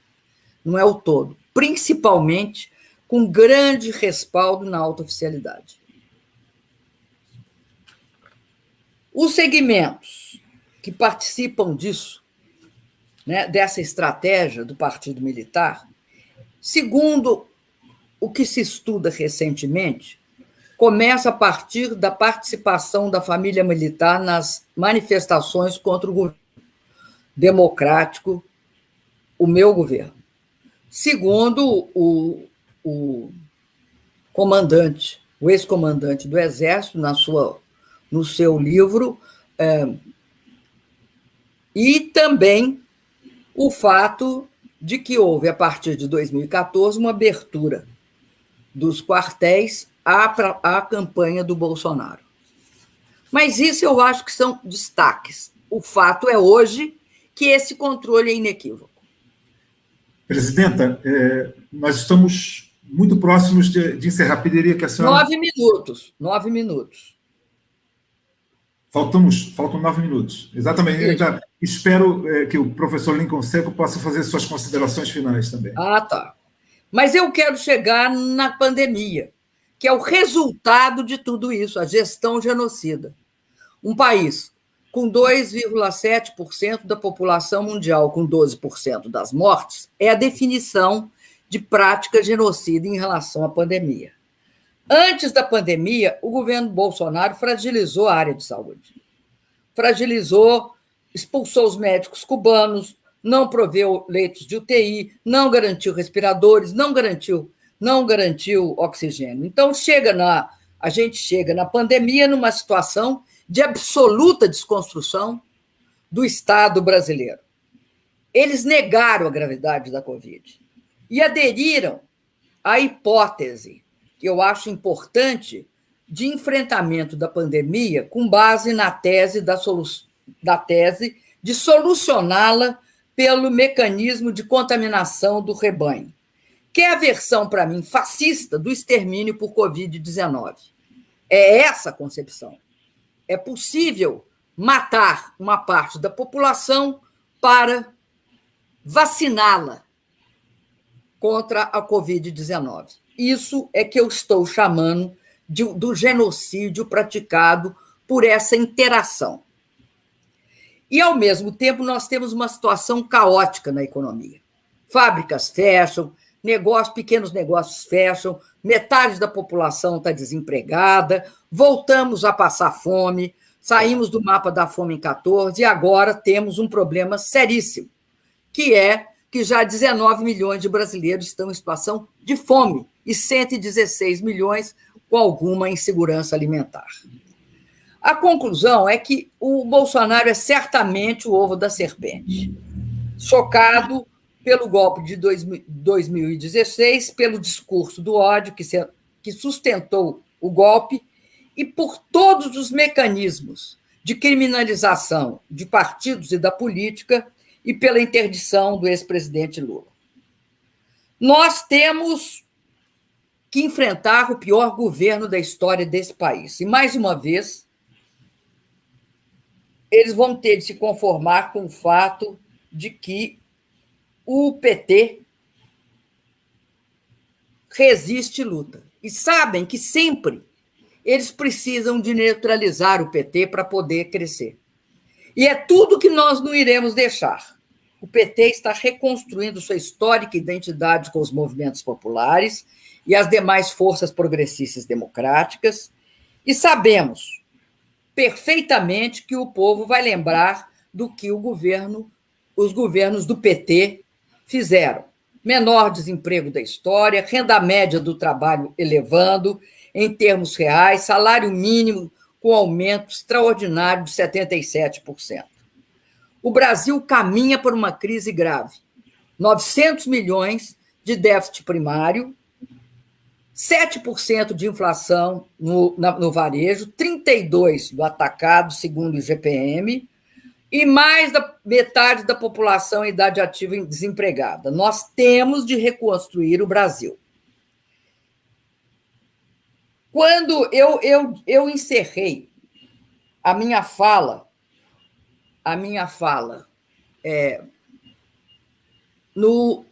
não é o todo. Principalmente com grande respaldo na alta oficialidade. Os segmentos que participam disso, né, dessa estratégia do partido militar, segundo o que se estuda recentemente, começa a partir da participação da família militar nas manifestações contra o governo democrático, o meu governo. Segundo o comandante, o ex-comandante do Exército, no seu livro, e também o fato de que houve, a partir de 2014, uma abertura dos quartéis à campanha do Bolsonaro. Mas isso eu acho que são destaques. O fato é hoje que esse controle é inequívoco. Presidenta, nós estamos muito próximos de encerrar. Pediria que a senhora... 9 minutos. 9 minutos. Faltam 9 minutos. Exatamente. Já espero que o professor Lincoln Seco possa fazer suas considerações finais também. Ah, tá. Mas eu quero chegar na pandemia, que é o resultado de tudo isso, a gestão genocida. Um país com 2,7% da população mundial, com 12% das mortes, é a definição de prática genocida em relação à pandemia. Antes da pandemia, o governo Bolsonaro fragilizou a área de saúde. Fragilizou, expulsou os médicos cubanos, não proveu leitos de UTI, não garantiu respiradores, não garantiu oxigênio. Então, a gente chega na pandemia numa situação de absoluta desconstrução do Estado brasileiro. Eles negaram a gravidade da Covid e aderiram à hipótese, que eu acho importante, de enfrentamento da pandemia com base na tese de solucioná-la pelo mecanismo de contaminação do rebanho, que é a versão, para mim, fascista do extermínio por Covid-19. É essa a concepção. É possível matar uma parte da população para vaciná-la contra a Covid-19. Isso é que eu estou chamando do genocídio praticado por essa interação. E, ao mesmo tempo, nós temos uma situação caótica na economia. Fábricas fecham, pequenos negócios fecham, metade da população está desempregada, voltamos a passar fome, saímos do mapa da fome em 14 e agora temos um problema seríssimo, que é que já 19 milhões de brasileiros estão em situação de fome e 116 milhões com alguma insegurança alimentar. A conclusão é que o Bolsonaro é certamente o ovo da serpente, chocado pelo golpe de 2016, pelo discurso do ódio que sustentou o golpe e por todos os mecanismos de criminalização de partidos e da política e pela interdição do ex-presidente Lula. Nós temos que enfrentar o pior governo da história desse país. E, mais uma vez, eles vão ter de se conformar com o fato de que o PT resiste e luta. E sabem que sempre eles precisam de neutralizar o PT para poder crescer. E é tudo que nós não iremos deixar. O PT está reconstruindo sua histórica identidade com os movimentos populares e as demais forças progressistas democráticas, e sabemos perfeitamente que o povo vai lembrar do que os governos do PT fizeram. Menor desemprego da história, renda média do trabalho elevando, em termos reais, salário mínimo com aumento extraordinário de 77%. O Brasil caminha por uma crise grave. 900 milhões de déficit primário, 7% de inflação no varejo, 32% do atacado, segundo o IGPM, e mais da metade da população em idade ativa desempregada. Nós temos de reconstruir o Brasil. Quando eu encerrei a minha fala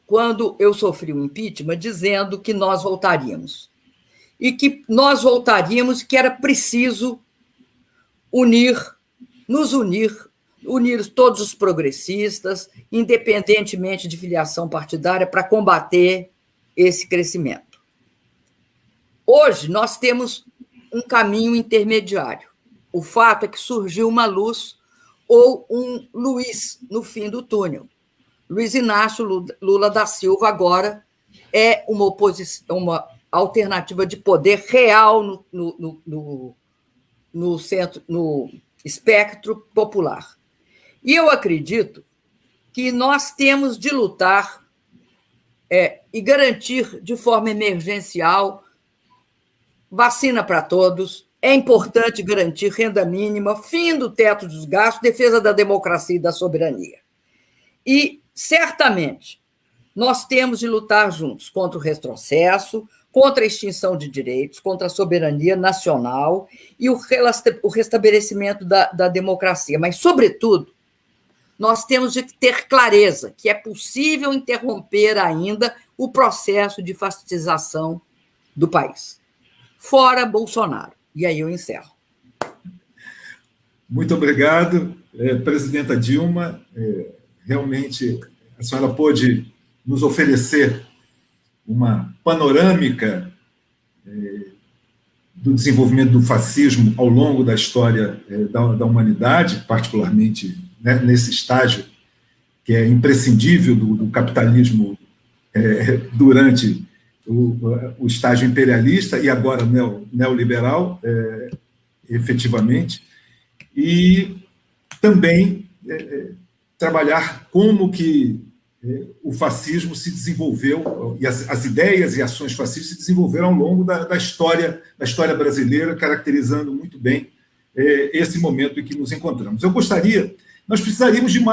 quando eu sofri o impeachment, dizendo que nós voltaríamos. E que nós voltaríamos, que era preciso nos unir todos os progressistas, independentemente de filiação partidária, para combater esse crescimento. Hoje, nós temos um caminho intermediário. O fato é que surgiu uma luz ou um Luiz no fim do túnel. Luiz Inácio Lula da Silva agora é uma alternativa de poder real no centro, no espectro popular. E eu acredito que nós temos de lutar e garantir de forma emergencial vacina para todos. É importante garantir renda mínima, fim do teto dos gastos, defesa da democracia e da soberania. E, certamente, nós temos de lutar juntos contra o retrocesso, contra a extinção de direitos, contra a soberania nacional e o restabelecimento da democracia. Mas, sobretudo, nós temos de ter clareza que é possível interromper ainda o processo de fascistização do país. Fora Bolsonaro. E aí eu encerro. Muito obrigado, presidenta Dilma. Realmente, a senhora pôde nos oferecer uma panorâmica do desenvolvimento do fascismo ao longo da história da humanidade, particularmente, né, nesse estágio que é imprescindível do capitalismo durante o estágio imperialista e agora neoliberal, efetivamente, e também trabalhar como que o fascismo se desenvolveu, e as ideias e ações fascistas se desenvolveram ao longo da história brasileira, caracterizando muito bem esse momento em que nos encontramos. Nós precisaríamos de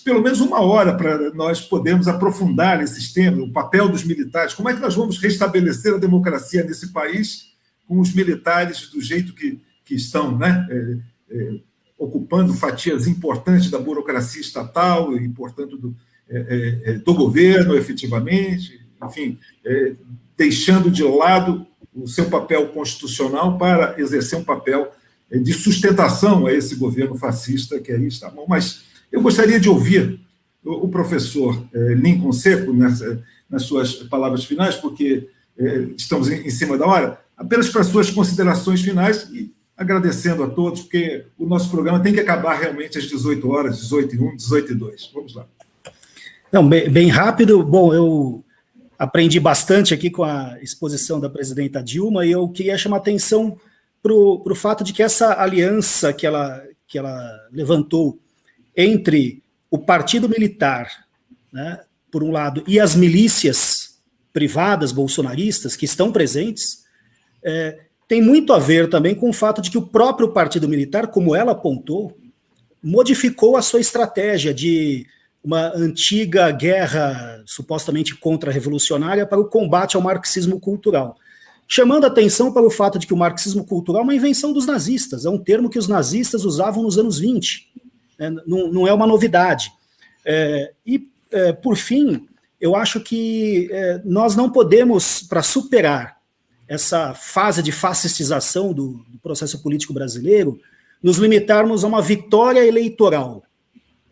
pelo menos uma hora para nós podermos aprofundar esses temas, o papel dos militares, como é que nós vamos restabelecer a democracia nesse país com os militares do jeito que estão, né, ocupando fatias importantes da burocracia estatal e, portanto, do governo, efetivamente, enfim, deixando de lado o seu papel constitucional para exercer um papel de sustentação a esse governo fascista que aí está. Bom, mas eu gostaria de ouvir o professor Lincoln Seco nas suas palavras finais, porque estamos em cima da hora, apenas para suas considerações finais e agradecendo a todos, porque o nosso programa tem que acabar realmente às 18 horas, 18h01, 18h02. Vamos lá. Não, bem rápido. Bom, eu aprendi bastante aqui com a exposição da presidenta Dilma e eu queria chamar atenção para o fato de que essa aliança que ela levantou entre o Partido Militar, né, por um lado, e as milícias privadas bolsonaristas que estão presentes, tem muito a ver também com o fato de que o próprio Partido Militar, como ela apontou, modificou a sua estratégia de uma antiga guerra supostamente contra-revolucionária para o combate ao marxismo cultural, chamando atenção para o fato de que o marxismo cultural é uma invenção dos nazistas, é um termo que os nazistas usavam nos anos 20, não é uma novidade. Por fim, eu acho que nós não podemos, para superar essa fase de fascistização do processo político brasileiro, nos limitarmos a uma vitória eleitoral,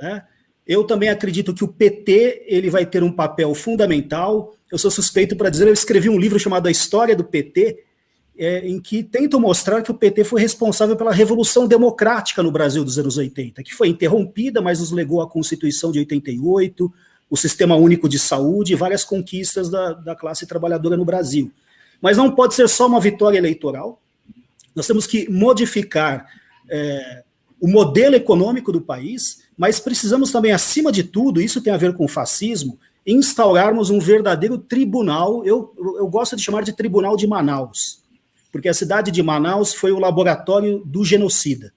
né? Eu também acredito que o PT ele vai ter um papel fundamental. Eu sou suspeito para dizer, eu escrevi um livro chamado A História do PT, em que tento mostrar que o PT foi responsável pela Revolução Democrática no Brasil dos anos 80, que foi interrompida, mas nos legou a Constituição de 88, o Sistema Único de Saúde e várias conquistas da classe trabalhadora no Brasil. Mas não pode ser só uma vitória eleitoral. Nós temos que modificar o modelo econômico do país, mas precisamos também, acima de tudo, isso tem a ver com o fascismo, instaurarmos um verdadeiro tribunal, eu gosto de chamar de Tribunal de Manaus, porque a cidade de Manaus foi o laboratório do genocida.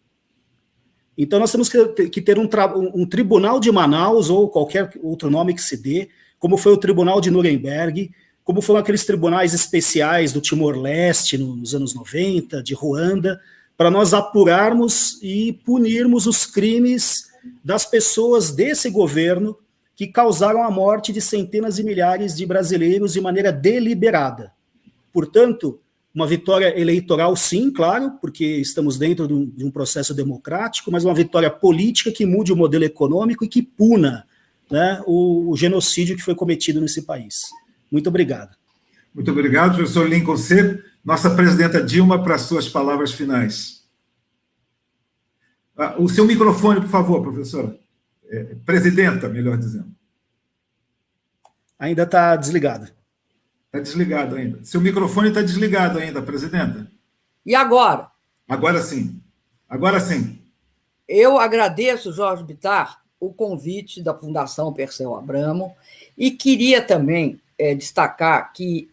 Então nós temos que ter um Tribunal de Manaus, ou qualquer outro nome que se dê, como foi o Tribunal de Nuremberg, como foram aqueles tribunais especiais do Timor-Leste nos anos 90, de Ruanda, para nós apurarmos e punirmos os crimes das pessoas desse governo que causaram a morte de centenas de milhares de brasileiros de maneira deliberada. Portanto, uma vitória eleitoral, sim, claro, porque estamos dentro de um processo democrático, mas uma vitória política que mude o modelo econômico e que puna, né, o genocídio que foi cometido nesse país. Muito obrigado. Muito obrigado, professor Lincoln Seco. Nossa presidenta Dilma, para suas palavras finais. O seu microfone, por favor, professora. Presidenta, melhor dizendo. Ainda está desligado. Está desligado ainda. Seu microfone está desligado ainda, presidenta. E agora? Agora sim. Agora sim. Eu agradeço, Jorge Bittar, o convite da Fundação Perseu Abramo e queria também destacar que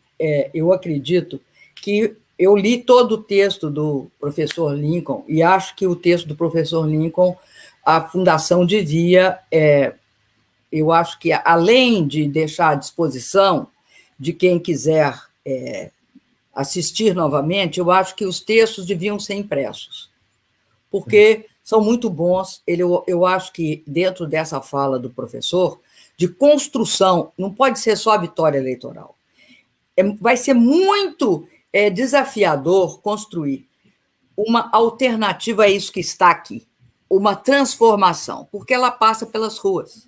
eu acredito que eu li todo o texto do professor Lincoln e acho que o texto do professor Lincoln, a Fundação devia, eu acho que além de deixar à disposição de quem quiser assistir novamente, eu acho que os textos deviam ser impressos, porque são muito bons. Eu acho que dentro dessa fala do professor, de construção, não pode ser só a vitória eleitoral. Vai ser muito desafiador construir uma alternativa a isso que está aqui, uma transformação, porque ela passa pelas ruas.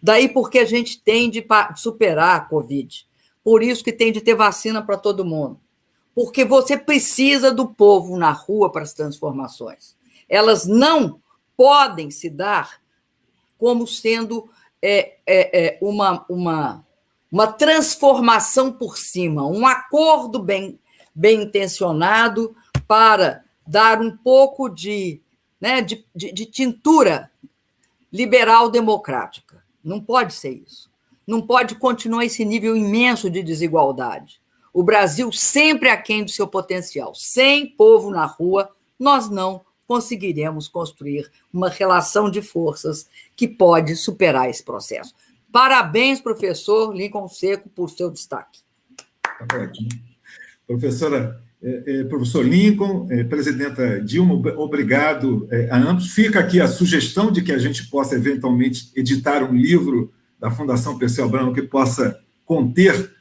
Daí porque a gente tem de superar a Covid, por isso que tem de ter vacina para todo mundo, porque você precisa do povo na rua para as transformações. Elas não podem se dar como sendo uma transformação por cima, um acordo bem intencionado para dar um pouco de tintura liberal democrática. Não pode ser isso. Não pode continuar esse nível imenso de desigualdade. O Brasil sempre aquém do seu potencial. Sem povo na rua, nós não conseguiremos construir uma relação de forças que pode superar esse processo. Parabéns, professor Lincoln Seco, por seu destaque. Tá ótimo. Professor Lincoln, presidenta Dilma, obrigado a ambos. Fica aqui a sugestão de que a gente possa, eventualmente, editar um livro da Fundação Perseu Abramo que possa conter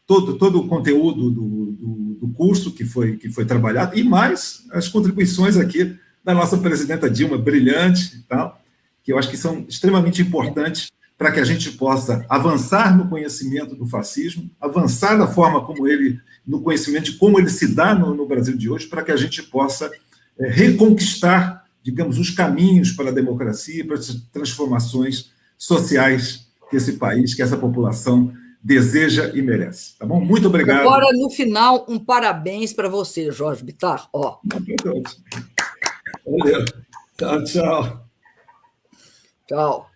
todo o conteúdo do curso que foi trabalhado, e mais as contribuições aqui da nossa presidenta Dilma, brilhante e tal, que eu acho que são extremamente importantes para que a gente possa avançar no conhecimento do fascismo, avançar na forma no conhecimento de como ele se dá no Brasil de hoje, para que a gente possa reconquistar, digamos, os caminhos para a democracia, para as transformações sociais que esse país, que essa população deseja e merece. Tá bom? Muito obrigado. Agora, no final, um parabéns para você, Jorge Bittar. Ó. Valeu. Tchau, tchau. Tchau.